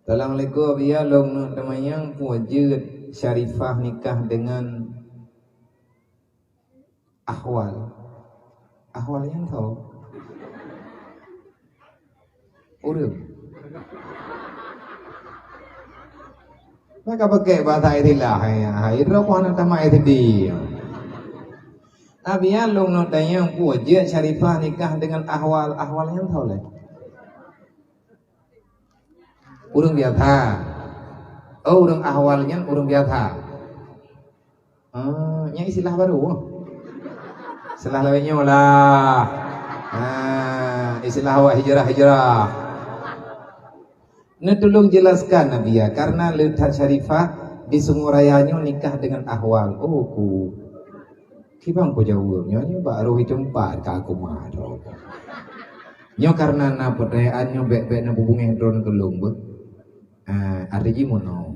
Assalamualaikum ya long nak temayang wajib Syarifah nikah dengan ahwal. Ahwal yang tahu? Urang. Maka pakai bahasa itilah ya. Ira ko na tamay tadi. Tapi ya long nak temayang wajib Syarifah nikah dengan ahwal. Ahwal yang tahu le? Urang biasa. Oh, urang ahwalnya urang biasa. Nya istilah baru. Istilah lainnya lah. Istilah awak hijrah. Nah, tolong jelaskan Nabi ya, karena Lihat Syarifah di Sungurayanya nikah dengan ahwal. Oh, kibang ko jauh nyonya baru itu empat ka aku mah. Nyo karena na perayaan nyo bek na bubungin drone kelung bu. Arji mono.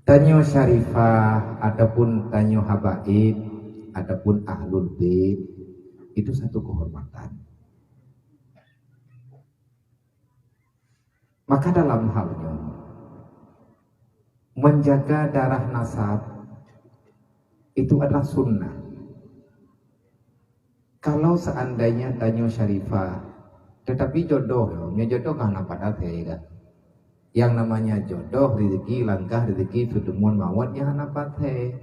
Tanyo Syarifah ataupun tanyo habaib ataupun ahlul bait itu satu kehormatan. Maka dalam halnya menjaga darah nasab itu adalah sunnah. Kalau seandainya tanyo Syarifah tetapi jodohnya jodoh kan apa kan? Yang namanya jodoh rezeki langkah rezeki sudemun mawatnya apa teh?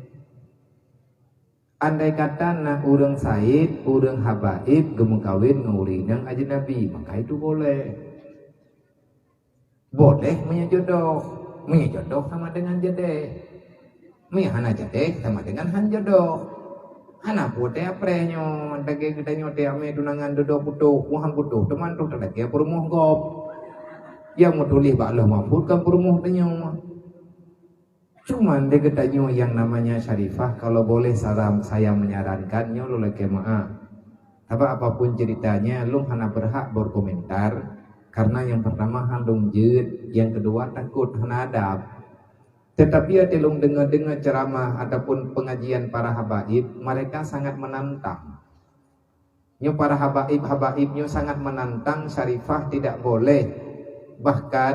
Andai kata na urang said, urang habaib gemuk kawin ngaurinang ajnabi, maka itu boleh. Boleh menyejodoh sama dengan jadeh. Hana jadeh sama dengan han jodoh. Hana putih aprenyo, dage kita nyote ame tunangan dodo putuh, muhang putuh, teman tuh terdage perumuh gop. Yang mau tulis baklah mahfud kan perumuh tenyo. Cuman dege tanyo yang namanya Syarifah, kalau boleh saya menyarankannya lu leke maaf. Apapun ceritanya, lu hana berhak berkomentar. Karena yang pertama handung jed, yang kedua takut hana adab. Tetapi ya telung dengar-dengar ceramah ataupun pengajian para habaib, mereka sangat menantang. Nyo para habaibnya sangat menantang Syarifah tidak boleh. Bahkan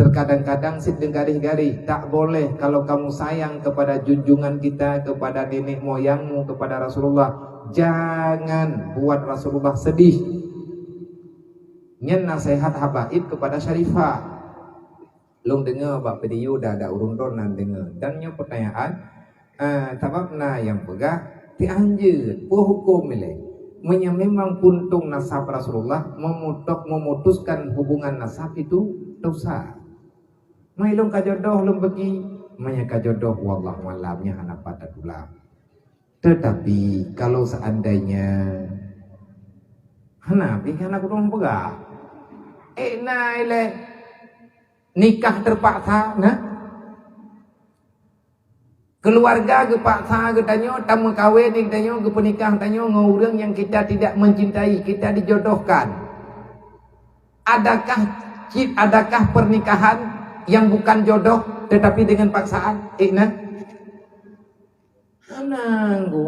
terkadang-kadang sideng garih-garih, tak boleh kalau kamu sayang kepada junjungan kita, kepada nenek moyangmu, kepada Rasulullah, jangan buat Rasulullah sedih. Nyen nasihat habaib kepada Syarifah. Long dengar bab video dah ada urun donan dengar. Dan nyo pertanyaan sababna yang pegah ti anjeun hukum milih. Memang puntung nasab Rasulullah memutuskan hubungan nasab itu dosa. Mai long kajodoh long bagi manya kajodoh wallahu alamnya hana patatulah. Tetapi kalau seandainya hana pikir aku dong pegah. Naile nikah terpaksa nah keluarga gepaksa getanyo tamu kawin getanyo gepenikah tanyo ngurang yang kita tidak mencintai, kita dijodohkan. Adakah pernikahan yang bukan jodoh tetapi dengan paksaan? Ananggu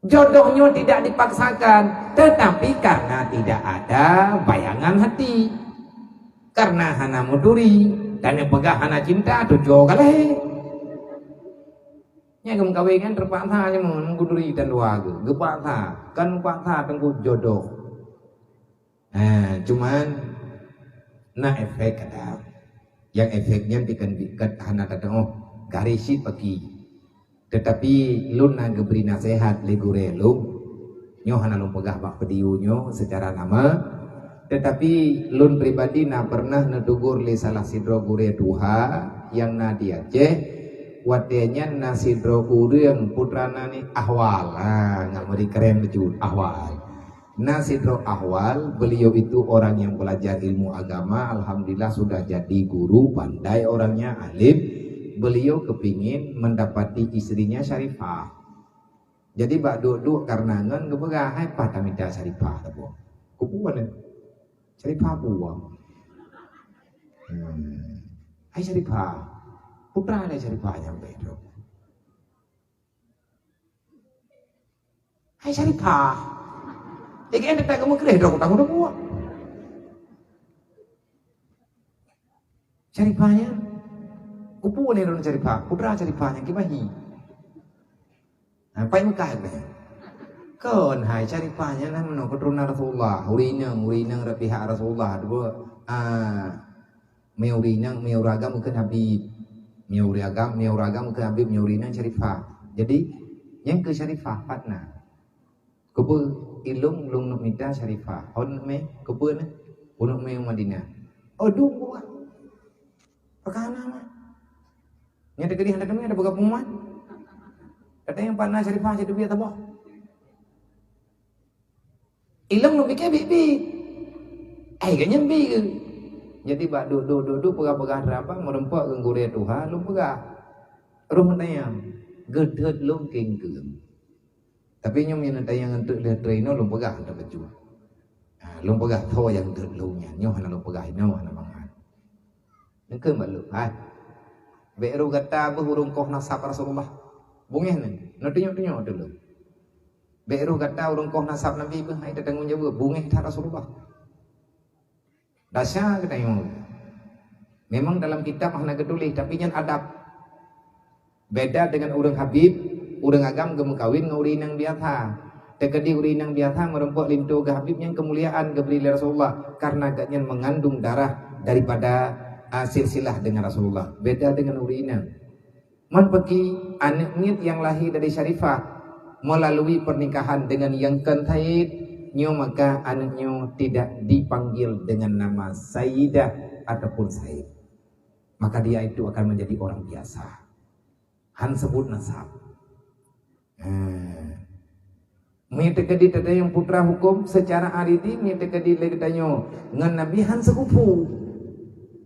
jodohnya tidak dipaksakan, tetapi karena tidak ada bayangan hati, karena hana muduri dan yang pegah hana cinta tujuh kali. Nya gem kawin terpaksa aja menguduri dan dua gepaksa kan paksa tengku jodoh. Cuman efek ada yang efeknya bikin hana kata garisi pagi. Tetapi lun na geberi nasihat legure lum nyo hana lum pegah bak pediunyo secara nama. Tetapi lun pribadi na pernah nedugur li salah sidro gure duha yang na di Aceh wadenya na sidro gure yang putrana ni ahwal nggak meri keren lucu ahwal na sidro ahwal. Beliau itu orang yang belajar ilmu agama, alhamdulillah sudah jadi guru pandai orangnya alim. Beliau kepingin mendapati istrinya Syarifah, jadi bak duduk karena ngan kebegah hai patah minta Syarifah tabo kupuan Syarifah buang. Hai Syarifah, putra ada Syarifah nyampe itu. Hai Syarifah, iki ente tak kamu kereh dong, tak udah buang. Syarifahnya kupu ni don Syarifah, putra Syarifahnya kibahi. Pai Mekah ni. Kon hai Syarifahnya nah meno keturunan Rasulullah, urinang dari pihak Rasulullah dua Meurinang meuragam ke Habib. Meuragam ke Habib Meurinang Syarifah. Jadi yang ke Syarifah patna. Kupu ilung lung nuk minta Syarifah. On me kupu na unuk me Madinah. Oh dua. Perkara mah. Nya dekat hendak kami ada buka pengumuman. Kata yang patna Syarifah jadi biar tabah. Ilung nuk bikin bibi. Ganyan bi ke. Jadi bak duduk pegah-pegah apa merempak ke gurih Tuhan lu pegah. Ruh tayang gedhet lu kengkeung. Tapi nyom yang tayang untuk lihat trainer lu pegah tak baju. Lu pegah tho yang gedhet lu nya nyoh lu pegah no hana bangan. Nengkeun bak lu hai. Beru kata burung koh nasab Rasulullah. Bungeh ni. No tunjuk dulu. Beru kata urung koh nasab Nabi be hai tanggung jawab bungeh ta Rasulullah. Dasar kita yang memang dalam kitab hana ketulis tapi yang adab beda dengan orang Habib orang agam gemukawin ngaurinang biasa tekadi urinang biasa merempuk lintu ke Habib yang kemuliaan ke beli Rasulullah karena agaknya mengandung darah daripada silsilah dengan Rasulullah beda dengan urinang man pergi anak yang lahir dari Syarifah melalui pernikahan dengan yang kentaid nyo maka anaknya tidak dipanggil dengan nama Sayyidah ataupun Sayyid. Maka dia itu akan menjadi orang biasa. Han sebut nasab. Mi tekedi tada yang putra hukum secara aridi mi tekedi lagi tanyo ngan Nabi han sekufu.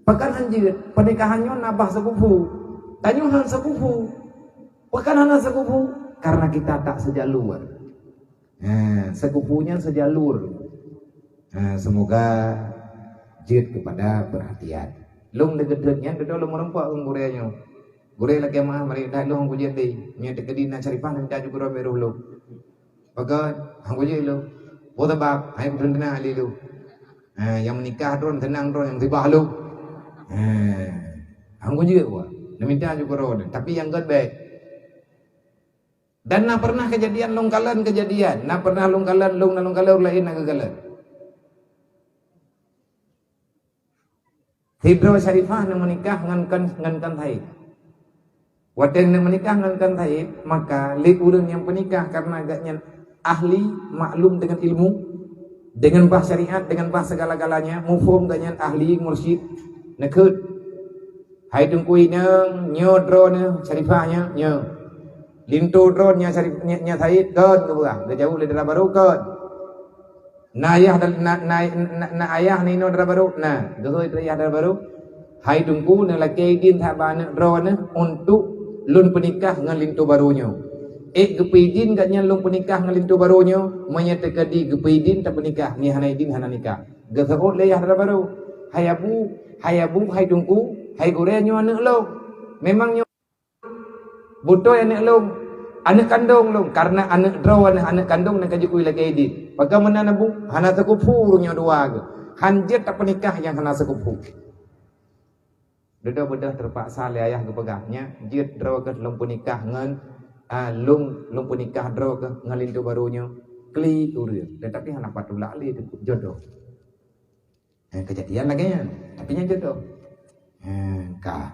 Pakan hanjir pernikahannya nabah sekufu. Tanyo han sekufu. Pakan han sekufu karena kita tak sejalur. Sekufunya sejalur. Semoga jid kepada perhatian. Lung degedetnya dedo lung merempak ngurenya. Gure lagi mah mari dah lung kujid dei. Nya dekedi na Syarifah nan jaju guru beru lu. Pagat hang kujid lu. Boda bab hai bendena ali lu. Yang menikah dron tenang dron yang tibah lu. Hang kujid wa. Minta jaju guru tapi yang god baik. Dan na pernah kejadian longkalan kejadian, na pernah longkalan lain na gagalan. Hidro Syarifah na menikah ngan Taib. Waten na menikah ngan Taib, maka li urang yang penikah karena agaknya ahli maklum dengan ilmu, dengan bah syariat, dengan bah segala-galanya, mufhum ganyan ahli mursyid nekut. Hai tungkui nang nyodro ne Syarifahnya nya. Lintu drone nya Said kan ke bawah, ke jauh dari baru kan. Na ayah ayah ni no dari baru, nah, geus ayah dari baru. Hai tungku na laki din tha bana drone untuk lun penikah ngan lintu barunya. Gepidin katnya lun penikah ngan lintu barunya, menyatakan gepidin tak penikah ni hanaidin hana nikah. Geus ayah dari baru. Hai abu, hai tungku, hai gorenya anak lo. Memangnya butuh anak long, anak kandung long, karena anak draw anak kandung nak kajukui lagi edit. Bagaimana nabu? Hana sekupurnya dua ke. Hanjir tak penikah yang hana sekupur. Bedah terpaksa le ayah ke pegahnya, jid draw ke long penikah ngan long penikah draw ke ngalintu barunya. Kli uril. Tetapi hana patulak li jodoh. Kejadian lagi nya, tapi nya jodoh. Kah